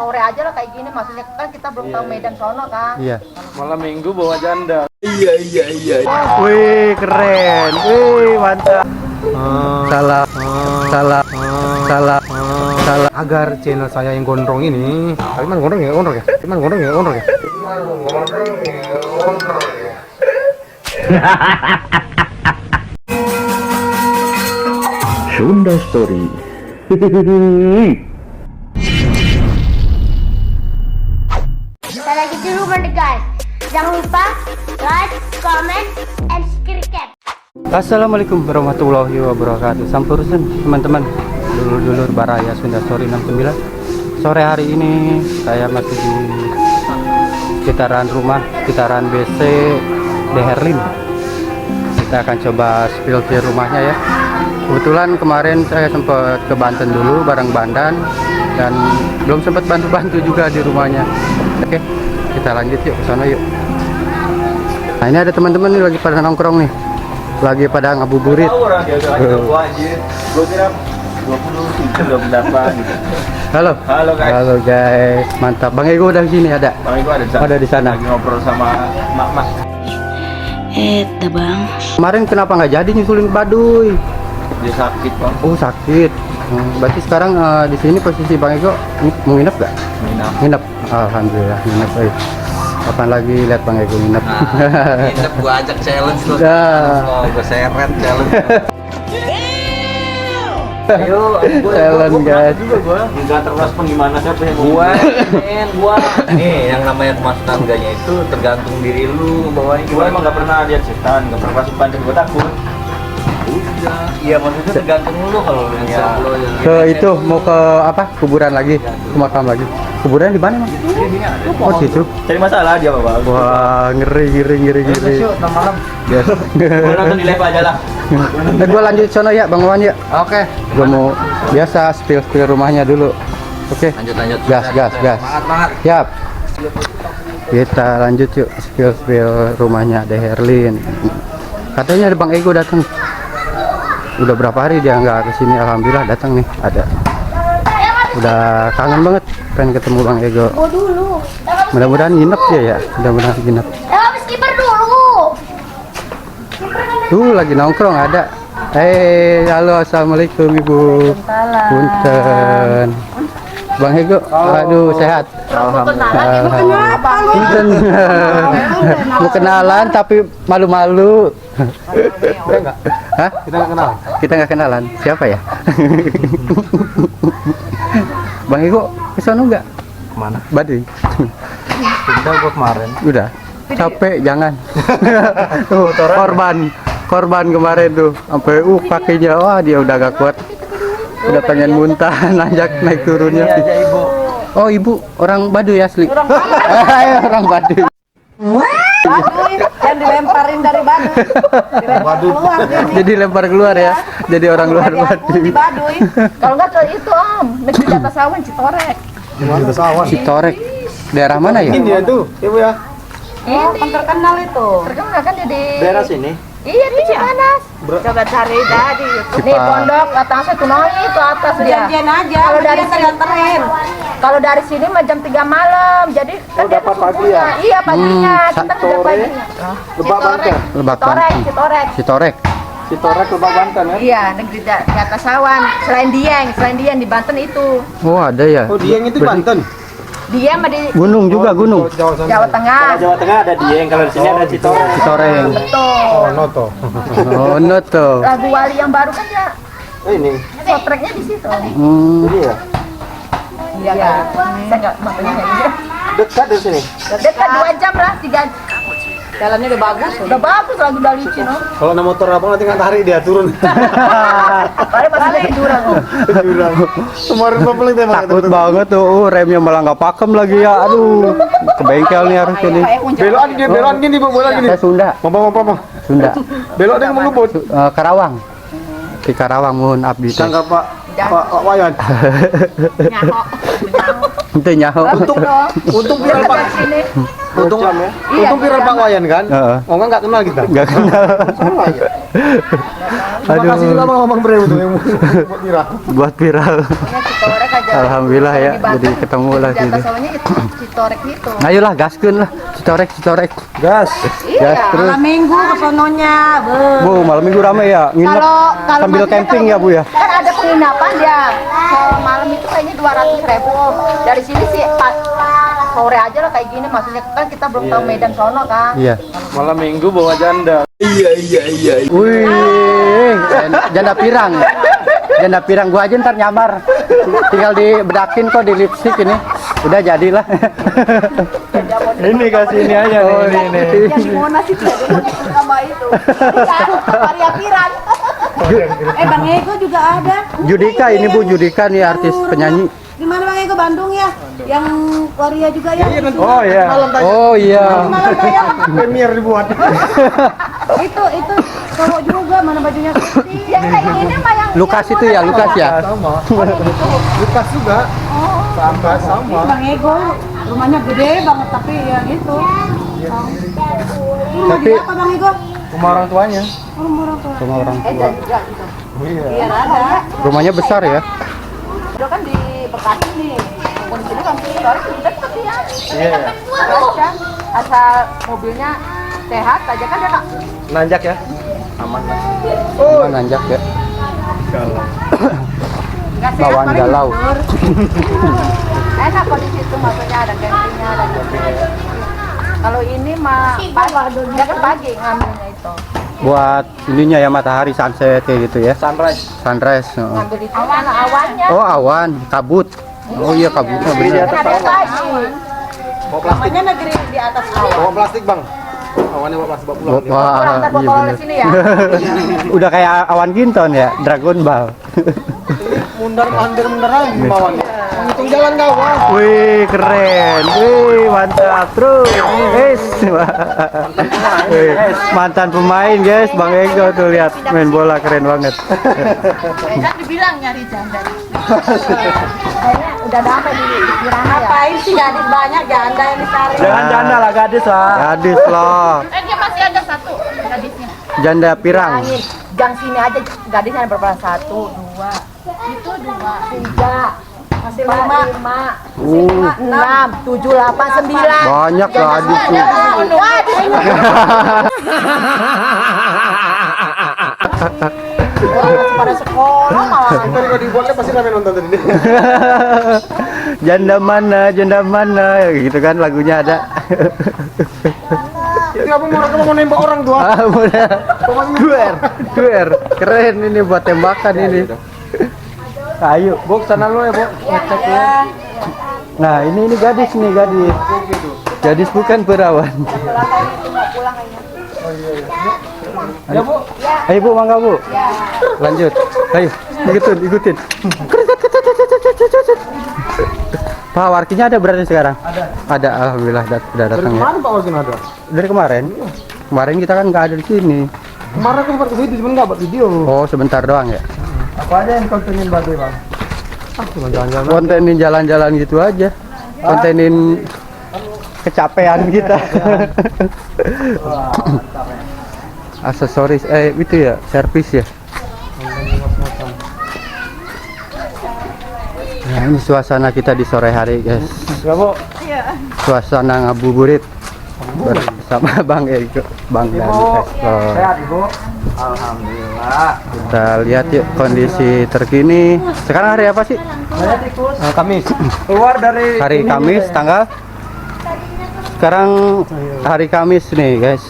sore aja lah kayak gini, maksudnya kan kita belum tahu Medan sono kan. Iya. Malam minggu bawa janda. Wih, keren. Wih, mantap. Salah. Agar channel saya yang gondrong ini, gimana gondrong ya? Sunda Story. Kita lagi di rumah nih guys. Jangan lupa like, comment, and subscribe. Assalamualaikum warahmatullahi wabarakatuh. Sampurasun teman-teman, dulur-dulur Baraya Sunda Story 69. Sore hari ini saya masih di sekitaran rumah, sekitaran BC Deherlin. Kita akan coba spill ke rumahnya ya. Kebetulan kemarin saya sempat ke Banten dulu bareng Bandan dan belum sempat bantu-bantu juga di rumahnya. Oke, kita lanjut yuk ke sana yuk. Nah, ini ada teman-teman nih lagi pada nongkrong nih. Lagi pada ngabuburit. Halo. Halo guys. Halo guys. Mantap. Bang Ego udah sini ada. Bang Iko ada di sana. Ada di sana. Lagi ngobrol sama Mak. Bang. Kemarin kenapa nggak jadi nyusulin Baduy? Dia sakit bang. Oh sakit. Berarti sekarang di sini posisi Bang Ego mau nginep gak? Nginep. Alhamdulillah nginep. Kapan lagi lihat Bang Ego nginep? Nginep gua ajak challenge lu. Dah. Gua seret challenge. Ayo, Challenge guys. juga gua. Enggak terrespon gimana siapa yang Gua. Nih yang namanya kemasukan enggaknya itu tergantung diri lu bawain Gua emang nggak pernah lihat setan, nggak pernah masuk pantai, gua takut. udah. Iya maksudnya tergantung lu kalau lu yang Ya. lu yang Ke itu mau ke apa? Kuburan lagi, ke makam lagi. Kuburan di mana, Bang? Oh, situ. Cari masalah dia bang. Wah, ngeri. Yuk, malam. Yes. Gua nonton di live aja lah. Nah, gua lanjut sono ya, Bang Wawan ya. Oke. Gua mau biasa spill rumahnya dulu. Oke. Lanjut. Gas. Semangat. Siap. Kita lanjut yuk spill rumahnya Deherlin. Katanya ada Bang Ego datang. Udah berapa hari dia nggak kesini, alhamdulillah datang nih, ada. Udah kangen banget pengen ketemu Bang Ego. Gua dulu. Mudah-mudahan nginep ya, mudah-mudahan nginep. Habis kiper dulu. Tuh lagi nongkrong ada. Halo, assalamualaikum Ibu. Punten. Bang Ego, aduh sehat. Alhamdulillah. Punten. Mau kenalan tapi malu-malu. Hah? Kita nggak kenal. Kita nggak kenalan. Siapa ya? Bang Ego, kesana nggak? Kemana? Baduy. Udah gua kemarin. Udah. Capek jangan. Tuh, korban kemarin tuh. Sampai kakinya wah dia udah gak kuat. Udah pengen muntah nanjak naik turunnya. Ibu. Oh, Ibu orang Baduy asli. Orang Baduy. Baduy yang dilemparin dari Baduy. Dilempar keluar dia nih. Jadi lempar keluar ya. Jadi orang luar Di Baduy. Baduy. Kalau nggak ke itu Om, negeri di atas awan Citorek. Citorek. Daerah mana ya? Ini dia tuh, ibu ya. Ini terkenal itu. Terkenal kan jadi. Daerah sini. Iya di Cipanas. Coba cari tadi. Nih pondok atasnya tuh itu atas dia. Janjian aja, Kalau dari sini anterin. Kalau dari sini mah jam 3 malam. Jadi kan dia dapat tuh pagi subuhnya. ya? Iya paginya. Kita udah sore. paginya. Lebak Banten. Lebak Citorek, Banten. Citorek. Citorek. Citorek Lebak Banten ya. Iya, negeri di atas awan. Selain Dieng di Banten itu. Oh, ada ya. Oh, Dieng itu Banten. Dia mah di Gunung juga gunung. Jawa Tengah. Jawa Tengah ada Dieng, kalau di sini ada Citorek. Citoreng. Betul. Noto. Oh, no tuh. Lagu Wali yang baru kan ya Ini. soundtracknya di situ. Ini ya. Iya kan? Saya nggak makanya nyanyi. Dekat dari sini. Dekat 2 jam lah, 3 Jalannya udah bagus. udah bagus lagi udah licin Om. Kalau naik motor abang nanti nggak tarik dia turun. Padahal pas ada tiduran Om. Kemarin paling tembak. Takut banget tuh, remnya malah nggak pakem lagi ya. Aduh, ke bengkel nih harus ini. Belokan gini, Bu, belokan gini. Saya Sunda, Mama. Sunda. Belok dia mau ngebut. Karawang. Di Karawang mohon abdi. Sangka Pak Wayan. Nyahok. Itu nyaho. Untung viral Pak. Sini. Untung ya. Iya, Untung viral Pak Wayan kan. Heeh. Oh nggak kenal kita. Nggak kenal. Salah ya. Terima Aduh. kasih juga Bang Bang Bre untuk yang buat viral. Buat viral. Citorek aja aja. Alhamdulillah ya, Di Batam, jadi ketemu lah di atas sini. sawahnya itu Citorek gitu. Ayolah gaskeun lah, citorek. Gas. Iya. terus. Malam minggu ke sononya. Bu, malam minggu rame ya, nginep Kalau sambil maksudnya camping kalau ya Bu ya. Kan ada penginapan dia. Malam itu kayaknya 200.000. Dari sini sih sore aja lah kayak gini. Maksudnya kan kita belum tahu Medan sono kan. Iya. Malam minggu bawa janda. Wih, janda pirang. Janda pirang gua aja ntar nyamar. Tinggal dibedakin kok di lipstick ini. Udah jadilah. Ini kasih ini aja Oh, nih. ini. Yang di Monas itu ya, dia mau sama itu. Maria Piran. Bang Ego juga ada. Judika ini Bu, Judika nih artis penyanyi. Gimana Bang Ego Bandung ya? Yang Korea juga ya? Oh iya. Oh iya. Malam tayang. Premier dibuat. Itu cowok juga, mana bajunya putih. Yang kayak gini mah yang Lukas itu ya, Lukas ya. Sama. Lukas juga. Sama. Bang Ego rumahnya gede banget tapi ya gitu. Rumah Tapi- dia apa Bang Ego? Rumah orang tuanya. Rumah orang tua. Sama orang tua. Iya. Biar ada. Rumahnya besar ya. Udah kan di Bekasi nih. Mau di sini kan Citorek udah deket ya. Iya. Aja, asal mobilnya sehat aja kan dia nggak Nanjak ya. Aman lah. Rumah nanjak ya. nggak sehat Bawaan paling galau. mundur. Enak kok di situ maksudnya ada campingnya ada campingnya. Kalau ini mah pagi, dia kan pagi ngambilnya itu. Buat ininya ya matahari sunset kayak gitu ya. Sunrise. Sunrise. Oh. Ngambil itu kan awannya. Oh awan, kabut. Oh iya kabutnya benar. Kan ada pagi. Bawa plastik. Namanya negeri di atas awan. Bawa plastik bang. Awannya bawa plastik bawa pulang. Kurang Wah, ntar iya botol bener. sini ya. Udah kayak awan ginton ya, Dragon Ball. Mundar mandir lagi bawahnya. Menghitung jalan kawan. Wih keren, wih mantap terus, guys. Wih, mantan pemain guys, Bang Ego tuh lihat main bola keren banget. Kan dibilang nyari janda. Kayaknya udah damai di pikiran ya. Ngapain sih gadis banyak janda yang dicari? Jangan janda lah gadis lah. Gadis loh, Dia masih ada satu gadisnya. janda pirang. Angin. Jang sini aja gadisnya ada berapa? 1, 2. Itu 2, 3. Masih 5, 6, 7, 8, 9. Banyak gadis tuh. Orang masih pada sekolah malah. Tadi kalau dibuatnya pasti rame nonton tadi. Janda mana, gitu kan lagunya ada. Itu apa mau nembak orang tua? Ah, udah. Duer, keren ini buat tembakan ini. Ayo, Bok sana lo ya bok. Ngecek ya. nah ini gadis nih gadis. Gadis bukan perawan. Ya bu. Ayo Bu, mangga Bu. Lanjut. Ayo, ikutin. Pak Warkinya ada berarti sekarang? Ada, alhamdulillah udah Dari datang ya. kemarin Pak Wakin ada. Dari kemarin? Kemarin kita kan nggak ada di sini. Kemarin aku sempat ke situ cuma nggak buat video. Oh, sebentar doang ya. Apa aja yang kontenin Baduy bang? Cuma jalan-jalan. Kontenin jalan-jalan gitu aja. Kontenin kecapean kita. Aksesoris itu ya, servis ya. Nah, ini suasana kita di sore hari, guys. Ya bu. Suasana ngabuburit bersama Bang Ego, Bang dan Explore. Sehat ibu. Alhamdulillah. Kita lihat yuk kondisi terkini. Sekarang hari apa sih? Kamis. Keluar dari Hari Kamis tanggal. Sekarang hari Kamis nih, guys.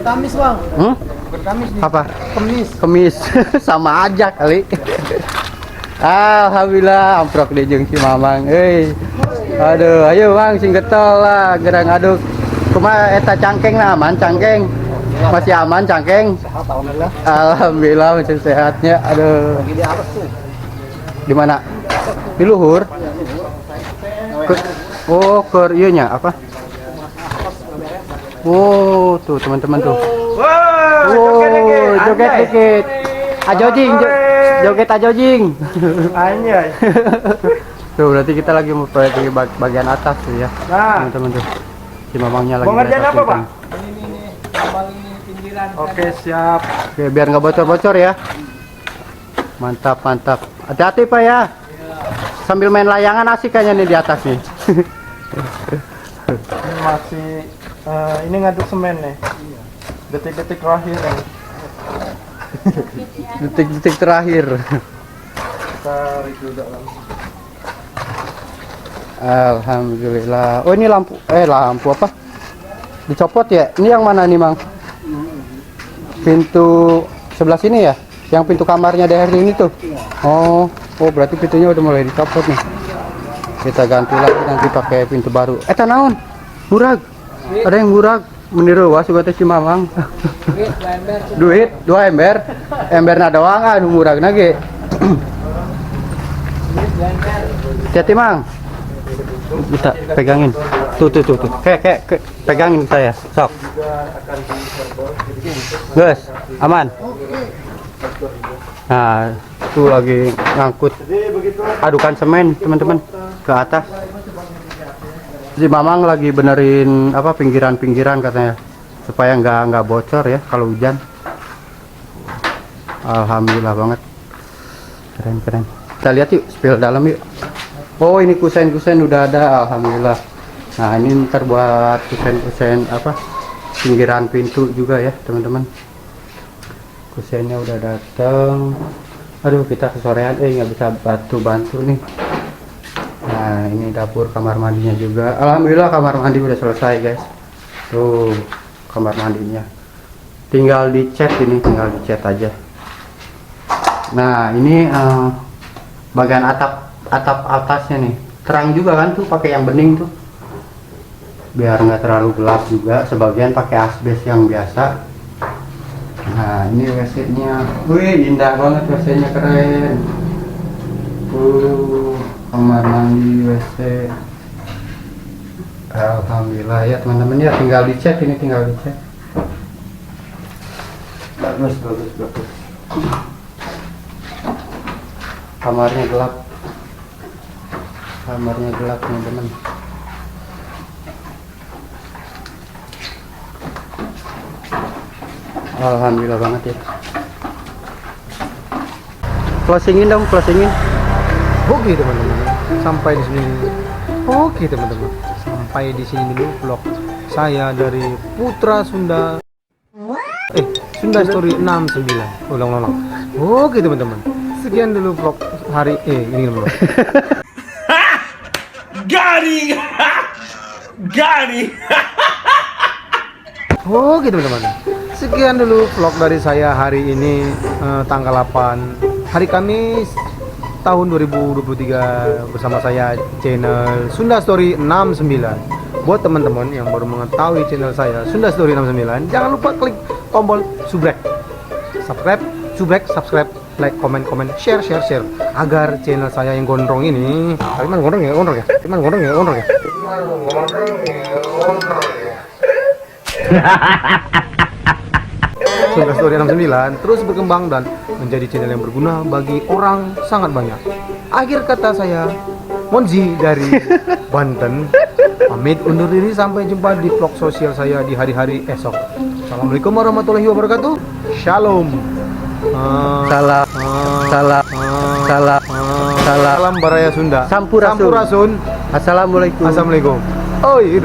Kamis bang. Kamis nih. Apa? Kamis. Kemis. Sama aja kali. Alhamdulillah amprok di jeung si Mamang. Aduh, ayo Bang sing getol lah, gerang aduk. Kumaha eta cangkeng nah, aman cangkeng. Masih aman cangkeng. Alhamdulillah. Alhamdulillah masih sehatnya. Aduh. Lagi di atas tuh. Di mana? Di luhur. Oh, ke ieu nya apa? Oh, tuh teman-teman tuh. Wow, Joget dikit. Ajojing, joget ajojing. Anjay. Tuh berarti kita lagi mau pergi bagian atas tuh ya. Nah. Teman-teman tuh. Si Mamangnya lagi. Mau ngerjain apa, beresin. Pak? Oke, siap. Oke, biar nggak bocor-bocor ya. Mantap, mantap. Hati-hati Pak ya. Sambil main layangan asik kayaknya nih di atas nih. Ini masih ini ngaduk semen nih. Detik-detik terakhir nih. Detik-detik terakhir. Kita review dalam. Alhamdulillah. Oh ini lampu apa? Dicopot ya? Ini yang mana nih Mang? Pintu sebelah sini ya? Yang pintu kamarnya daerah ini tuh? Oh berarti pintunya udah mulai dicopot nih. Kita ganti lagi nanti pakai pintu baru. Naon? Murag. Ada yang murag. Meniru wah suka teh si Mamang. Duit 2 ember. Emberna doang anu murag nage. Hati-hati Mang. Bisa pegangin. Tuh. Kayak pegangin saya. Sok. Guys, aman. Nah, itu lagi ngangkut adukan semen teman-teman ke atas. Si Mamang lagi benerin apa pinggiran-pinggiran katanya supaya nggak bocor ya kalau hujan. Alhamdulillah banget. Keren. Kita lihat yuk spill dalam yuk. Oh ini kusen udah ada, alhamdulillah. Nah ini ntar buat kusen apa pinggiran pintu juga ya teman-teman. Kusennya udah datang. Aduh kita kesorean nggak bisa bantu nih. Nah ini dapur kamar mandinya juga. Alhamdulillah kamar mandi udah selesai guys. Tuh kamar mandinya. Tinggal dicat aja. Nah ini bagian atap atasnya nih terang juga kan tuh pakai yang bening tuh biar nggak terlalu gelap juga, sebagian pakai asbes yang biasa. Nah ini WC nya, wih indah banget, WC nya keren. Kamar mandi WC, alhamdulillah ya teman-teman ya, tinggal dicat bagus. Kamarnya gelap teman-teman. Alhamdulillah banget ya. Closingin. Oke teman-teman, sampai di sini. Oke teman-teman, sampai di sini dulu vlog saya dari Putra Sunda. Sunda Story 69. Ulang. Oke teman-teman, sekian dulu vlog hari ini dulu. Gari. Oke teman-teman, sekian dulu vlog dari saya hari ini, tanggal 8 hari Kamis tahun 2023 bersama saya channel Sunda Story 69. Buat teman-teman yang baru mengetahui channel saya Sunda Story 69, jangan lupa klik tombol subscribe, like, komen, share agar channel saya yang gondrong ini. Gimana gondrong ya? Sunda Story 69 terus berkembang dan menjadi channel yang berguna bagi orang sangat banyak. Akhir kata saya, Monzi dari Banten, pamit undur diri, sampai jumpa di vlog sosial saya di hari-hari esok. Assalamualaikum warahmatullahi wabarakatuh. Shalom. Salam Baraya Sunda. Sampurasun. Assalamualaikum. Oi.